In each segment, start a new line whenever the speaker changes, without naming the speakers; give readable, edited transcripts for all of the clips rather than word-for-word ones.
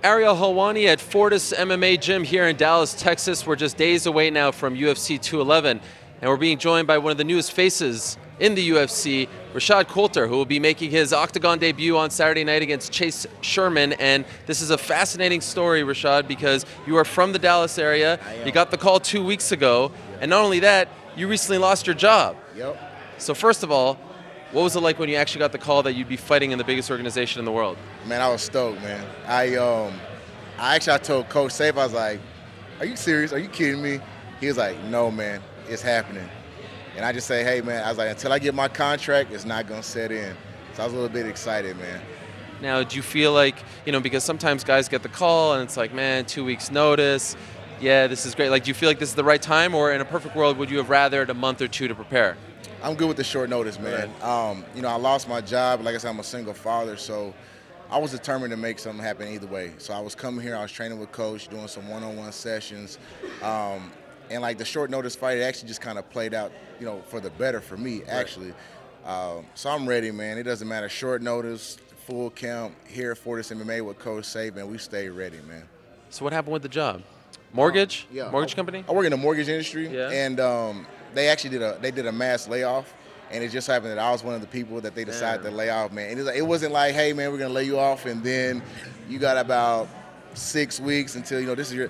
Ariel Helwani at Fortis MMA Gym here in Dallas, Texas. We're just days away now from UFC 211, and we're being joined by one of the newest faces in the UFC, Rashad Coulter, who will be making his Octagon debut on Saturday night against Chase Sherman. And this is a fascinating story, Rashad, because you are from the Dallas area. You got the call 2 weeks ago, and not only that, you recently lost your job.
Yep.
So first of all, what was it like when you actually got the call that you'd be fighting in the biggest organization in the world?
Man, I was stoked, man. I told Coach Safe, I was like, "Are you serious? Are you kidding me?" He was like, "No, man, it's happening." And I just say, "Hey, man," I was like, "Until I get my contract, it's not gonna set in." So I was a little bit excited, man.
Now, do you feel like, because sometimes guys get the call and it's like, man, 2 weeks notice. Yeah, this is great. Like, do you feel like this is the right time, or in a perfect world, would you have rathered a month or two to prepare?
I'm good with the short notice, man.
Right.
I lost my job. Like I said, I'm a single father, so I was determined to make something happen either way. So I was coming here, I was training with Coach, doing some one-on-one sessions. And like the short notice fight, it actually just kind of played out, for the better for me, actually. Right. So I'm ready, man. It doesn't matter. Short notice, full camp, here at Fortis MMA with Coach Safe, and we stay ready, man.
So what happened with the job? Mortgage?
Yeah.
Mortgage company?
I work in the mortgage industry,
yeah.
And they actually did a mass layoff, and it just happened that I was one of the people that they decided to lay off, man. It wasn't like, hey, man, we're gonna lay you off, and then you got about 6 weeks until this is your.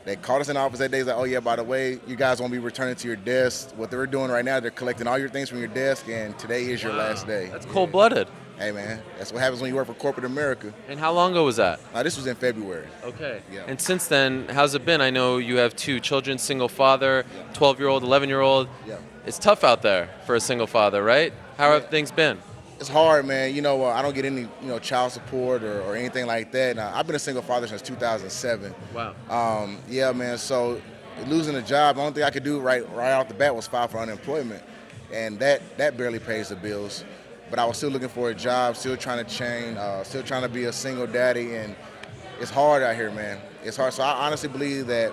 They called us in the office that day. Like, oh yeah, by the way, you guys won't be returning to your desk. What they're doing right now, they're collecting all your things from your desk, and today is your last day.
That's cold-blooded.
Hey, man, that's what happens when you work for corporate America.
And how long ago was that?
This was in February.
Okay.
Yeah.
And since then, how's it been? I know you have 2 children, single father, 12-year-old, 11-year-old.
Yeah.
It's tough out there for a single father, right? How have things been?
It's hard, man. I don't get any, child support or anything like that. Now, I've been a single father since 2007.
Wow.
Yeah, man. So losing a job, the only thing I could do right off the bat was file for unemployment, and that barely pays the bills. But I was still looking for a job, still trying to change, still trying to be a single daddy, and it's hard out here, man. It's hard. So I honestly believe that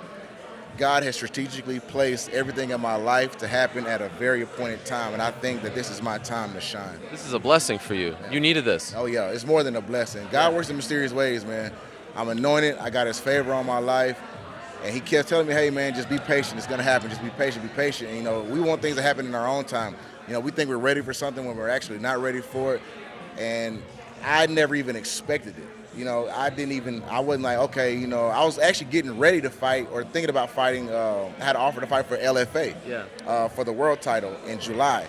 God has strategically placed everything in my life to happen at a very appointed time, and I think that this is my time to shine.
This is a blessing for you. You needed this.
Oh, yeah. It's more than a blessing. God works in mysterious ways, man. I'm anointed. I got his favor on my life, and he kept telling me, hey, man, just be patient. It's going to happen. Just be patient, be patient. And, we want things to happen in our own time. We think we're ready for something when we're actually not ready for it, and I never even expected it. I wasn't like, okay, I was actually getting ready to fight or thinking about fighting. I had an offer to fight for LFA for the world title in July.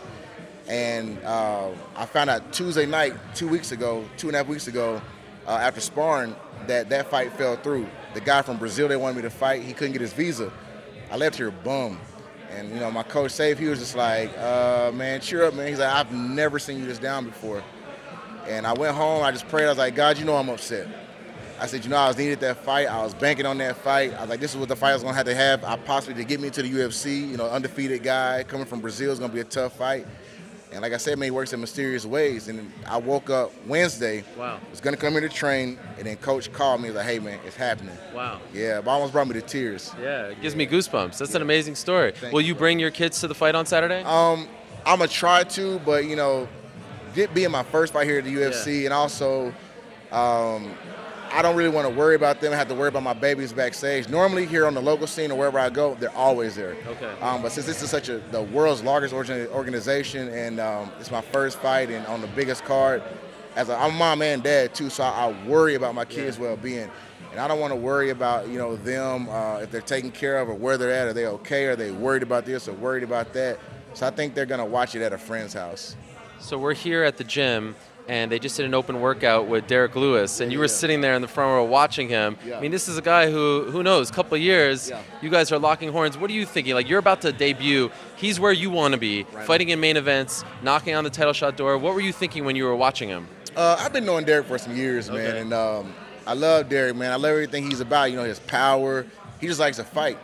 And I found out Tuesday night, 2.5 weeks ago, after sparring, that fight fell through. The guy from Brazil they wanted me to fight, he couldn't get his visa. I left here bummed. And, my coach Safe, he was just like, man, cheer up, man. He's like, I've never seen you this down before. And I went home, I just prayed, I was like, God, I'm upset. I said, I was needed that fight. I was banking on that fight. I was like, this is what the fight I was going to have. Possibly to get me to the UFC, undefeated guy coming from Brazil is going to be a tough fight. And like I said, man, he works in mysterious ways. And I woke up Wednesday.
Wow.
Was going to come here to train, and then coach called me. He was like, hey, man, it's happening.
Wow.
Yeah, but almost brought me to tears.
Yeah, it gives me goosebumps. That's an amazing story. Will you bring your kids to the fight on Saturday?
I'm going to try to, but, being my first fight here at the UFC, and also I don't really want to worry about them. I have to worry about my babies backstage. Normally here on the local scene or wherever I go, they're always there.
Okay.
But since this is the world's largest organization, and it's my first fight and on the biggest card, I'm a mom and dad too, so I worry about my kids' well-being. And I don't want to worry about them if they're taken care of or where they're at. Are they okay? Are they worried about this or worried about that? So I think they're going to watch it at a friend's house.
So we're here at the gym, and they just did an open workout with Derek Lewis, and you were sitting there in the front row watching him.
Yeah.
I mean, this is a guy who knows, a couple of years, you guys are locking horns. What are you thinking? Like, you're about to debut. He's where you want to be, fighting in main events, knocking on the title shot door. What were you thinking when you were watching him?
I've been knowing Derek for some years, man, and I love Derek, man. I love everything he's about, his power. He just likes to fight,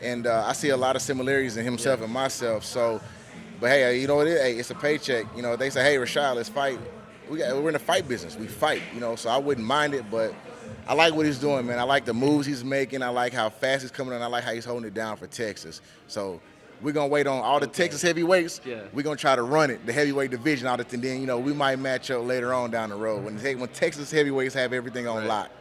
and I see a lot of similarities in himself and myself, so. But hey, what it is? Hey, it's a paycheck. They say, hey, Rashad, let's fight. We're in the fight business. We fight, so I wouldn't mind it, but I like what he's doing, man. I like the moves he's making. I like how fast he's coming on. I like how he's holding it down for Texas. So we're going to wait on all the Texas heavyweights.
Yeah.
We're going to try to run it, the heavyweight division, and then, we might match up later on down the road when Texas heavyweights have everything on lock.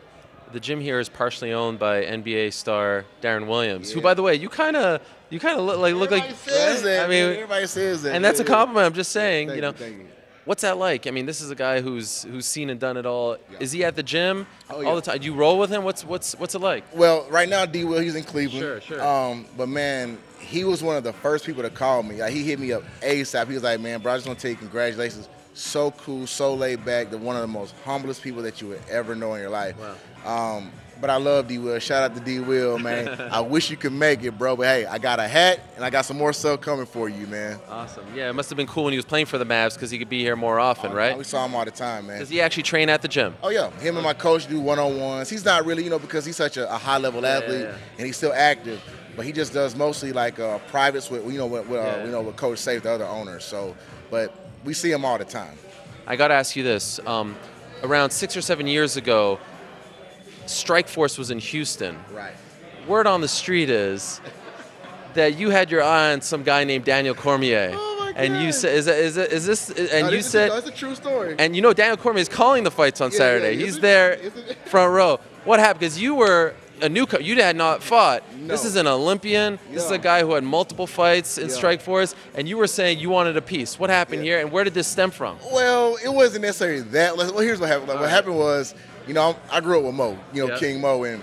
the gym here is partially owned by NBA star Darren Williams, who, by the way, you kind of look like.
Says that,
I mean,
everybody says that,
and that's a compliment. I'm just saying,
Thank
you know.
Thank you.
What's that like? I mean, this is a guy who's seen and done it all.
Yeah.
Is he at the gym
all
the time? Do you roll with him? What's it like?
Well, right now, D. Will, he's in Cleveland.
Sure.
But man, he was one of the first people to call me. Like, he hit me up ASAP. He was like, man, bro, I just want to tell you congratulations. So cool, so laid back. One of the most humblest people that you would ever know in your life.
Wow.
But I love D. Will. Shout out to D. Will, man. I wish you could make it, bro. But hey, I got a hat and I got some more stuff coming for you, man.
Awesome. Yeah, it must have been cool when he was playing for the Mavs because he could be here more often, right?
We saw him all the time, man.
Does he actually train at the gym?
Oh yeah, him and my coach do one-on-ones. He's not really, because he's such a high-level athlete and he's still active. But he just does mostly like privates with with Coach Safe, the other owners. So, but we see him all the time.
I got to ask you this: around 6 or 7 years ago, Strikeforce was in Houston.
Right.
Word on the street is that you had your eye on some guy named Daniel Cormier.
Oh my God.
And you said, is this? And you said,
that's a true story.
And you know Daniel Cormier is calling the fights on Saturday. He's there, front row. What happened? Because you were a newcomer. You had not fought.
No.
This is an Olympian. This is a guy who had multiple fights in Strikeforce. And you were saying you wanted a piece. What happened here? And where did this stem from?
Well, it wasn't necessarily that. Well, here's what happened. What happened was, I grew up with Mo, King Mo, and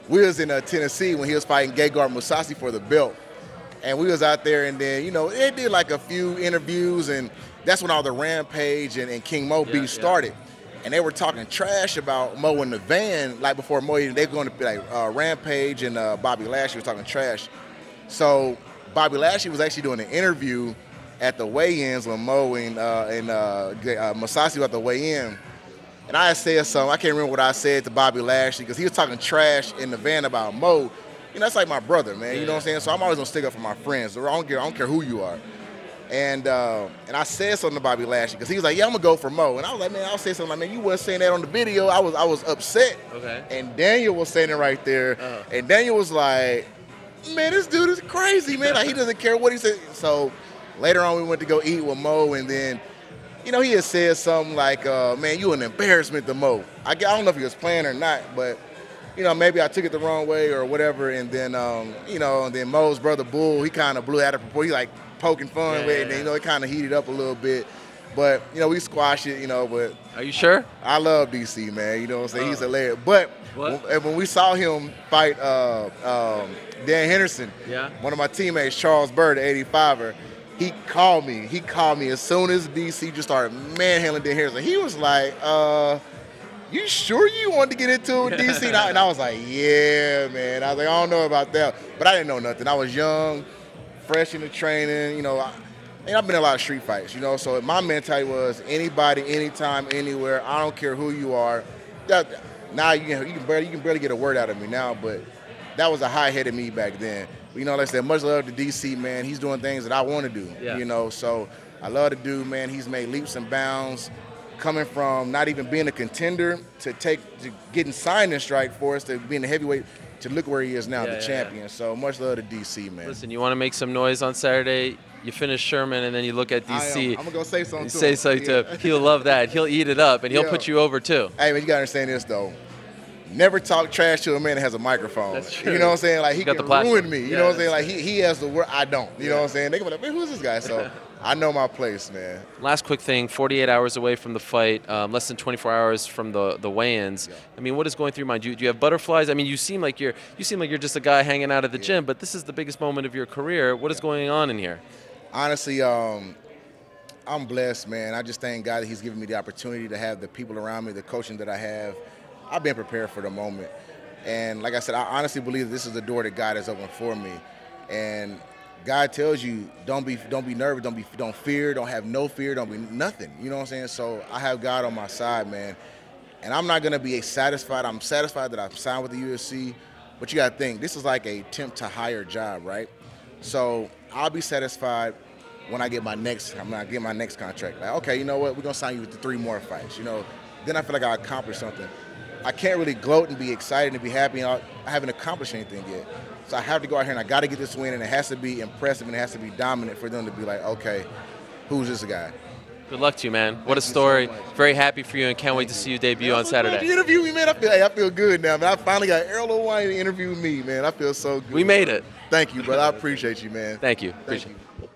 we was in Tennessee when he was fighting Gegard Mousasi for the belt. And we was out there, and then, it did like a few interviews, and that's when all the Rampage and King Mo beef started. And they were talking trash about Mo in the van, like before Mo, they were going to be like Rampage and Bobby Lashley was talking trash. So Bobby Lashley was actually doing an interview at the weigh-ins when Mo and Mousasi were at the weigh-in. And I said something, I can't remember what I said to Bobby Lashley, because he was talking trash in the van about Mo. That's like my brother, man. You know what I'm saying? So I'm always gonna stick up for my friends. I don't care who you are. And I said something to Bobby Lashley because he was like, "Yeah, I'm gonna go for Mo." And I was like, "Man, I'll say something like, man, you wasn't saying that on the video." I was upset.
Okay.
And Daniel was saying it right there. And Daniel was like, "Man, this dude is crazy, man. Like, he doesn't care what he said." So later on, we went to go eat with Mo, and then, he had said something like, "Man, you an embarrassment to Mo." I don't know if he was playing or not, but maybe I took it the wrong way or whatever. And then, and then Mo's brother Bull, he kind of blew out of proportion. He like poking fun with it, and then, it kind of heated up a little bit. But, we squashed it, but.
Are you sure?
I love DC, man. You know what I'm saying? He's hilarious. But when we saw him fight Dan Henderson, one of my teammates, Charles Bird, the 85er, he called me. He called me as soon as DC just started manhandling Dan Henderson. He was like, "You sure you wanted to get into it with DC?" And I was like, "Yeah, man." I was like, "I don't know about that." But I didn't know nothing. I was young, fresh into training. I've been in a lot of street fights, So my mentality was anybody, anytime, anywhere. I don't care who you are. Now you can barely get a word out of me now, but that was a high-headed me back then. Like I said, much love to DC, man. He's doing things that I want to do, So I love the dude, man. He's made leaps and bounds, coming from not even being a contender to getting signed in Strikeforce to being a heavyweight to look where he is now, the champion. So much love to DC, man.
Listen, you want to make some noise on Saturday? You finish Sherman, and then you look at DC.
I'm going to go say something to him.
Say something to him. He'll love that. He'll eat it up, and he'll put you over, too.
Hey, man, you got to understand this, though. Never talk trash to a man that has a microphone.
That's true.
You know what I'm saying? Like, he can ruin me. You know what I'm saying? Like,
true.
he has the word. I don't. You know what I'm saying? They can be like, "Man, who's this guy?" So I know my place, man.
Last quick thing, 48 hours away from the fight, less than 24 hours from the weigh-ins. Yeah. I mean, what is going through your mind? Do you have butterflies? I mean, you seem like you're just a guy hanging out at the gym, but this is the biggest moment of your career. What is going on in here?
Honestly, I'm blessed, man. I just thank God that He's given me the opportunity to have the people around me, the coaching that I have. I've been prepared for the moment. And like I said, I honestly believe this is the door that God has opened for me. And God tells you, don't be nervous, don't fear, don't have no fear, don't be nothing. You know what I'm saying? So I have God on my side, man. And I'm not gonna be satisfied. I'm satisfied that I've signed with the UFC, but you gotta think, this is like a temp to hire job, right? So I'll be satisfied when I get my next contract. Like, okay, you know what? We're gonna sign you to 3 more fights. Then I feel like I accomplished something. I can't really gloat and be excited and be happy. I haven't accomplished anything yet. So I have to go out here and I got to get this win, and it has to be impressive and it has to be dominant for them to be like, okay, who's this guy?
Good luck to you, man. What a story.
Thank you so much.
Very happy for you and can't wait to see you debut on Saturday.
You interview me, man. I feel good now, man. I finally got Errol Wine to interview me, man. I feel so good.
We made it.
Thank you, brother. I appreciate you, man.
Thank you.
Thank
Appreciate
you.